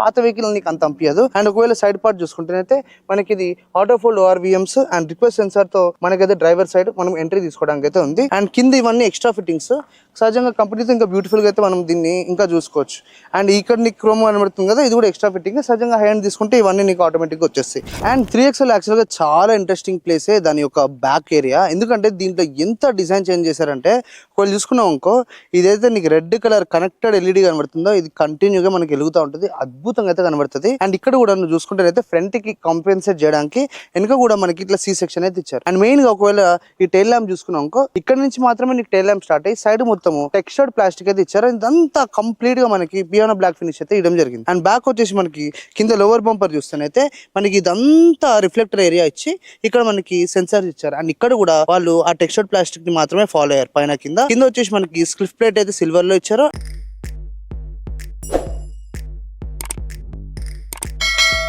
పాత వెహికల్ నీకు అంత అనిపించదు. అండ్ ఒకవేళ సైడ్ పార్ట్ చూసుకుంటేనైతే మనకి ఇది auto fold ORVMs and request sensor తో మనకైతే డ్రైవర్ సైడ్ మనం ఎంట్రీ తీసుకోవడానికి అయితే ఉంది. అండ్ కింద ఇవన్నీ ఎక్స్ట్రా ఫిట్టింగ్స్ సహజంగా కంపెనీతో ఇంకా బ్యూటిఫుల్ గా అయితే మనం దీన్ని ఇంకా చూసుకోవచ్చు. అండ్ ఇక్కడ నీకు క్రోమ్ కనబడుతుంది కదా, ఇది కూడా ఎక్స్ట్రా ఫిట్టింగ్. సహజంగా హై అండ్ తీసుకుంటే ఇవన్నీ నీకు ఆటోమేటిక్ గా వచ్చేస్తాయి. అండ్ 3XL యాక్చువల్ గా చాలా ఇంట్రెస్టింగ్ ప్లేసే దాని యొక్క బ్యాక్ ఏరియా. ఎందుకంటే దీంట్లో ఎంత డిజైన్ చేంజ్ చేశారంటే ఒకవేళ చూసుకున్నాం అనుకో, ఇదైతే నీకు రెడ్ కలర్ కనెక్టెడ్ LED కనబడుతుందో ఇది కంటిన్యూగా మనకి వెలుగుతూ ఉంటుంది, అద్భుతంగా అయితే కనబడుతుంది. అండ్ ఇక్కడ కూడా నువ్వు చూసుకుంటే ఫ్రంట్ కి కాంపెన్సేట్ చేయడానికి వెనుక కూడా మనకి ఇట్లా C సెక్షన్ అయితే ఇచ్చారు. అండ్ మెయిన్ గా ఒకవేళ ఈ టైల్ ల్యాంప్ చూసుకున్నాం అనుకో, ఇక్కడ నుంచి మాత్రమే నీకు టైల్ ల్యాంప్ స్టార్ట్ అయ్యి సైడ్ మొత్తం టెక్స్చర్డ్ ప్లాస్టిక్ అయితే ఇచ్చారు. ఇదంతా కంప్లీట్ గా మనకి పియానో బ్లాక్ ఫినిష్ అయితే ఇవ్వడం జరిగింది. అండ్ బ్యాక్ వచ్చేసి మనకి కింద లోవర్ బంపర్ చూస్తేనైతే మనకి ఇదంతా రిఫ్లెక్టర్ ఏరియా ఇచ్చి ఇక్కడ మనకి సెన్సార్ ఇచ్చారు. అండ్ ఇక్కడ కూడా వాళ్ళు ఆ టెక్స్చర్డ్ ప్లాస్టిక్ ని మాత్రమే ఫాలో అయ్యారు. పైన కింద వచ్చేసి మనకి స్క్లిఫ్ ప్లేట్ అయితే సిల్వర్ లో ఇచ్చారు.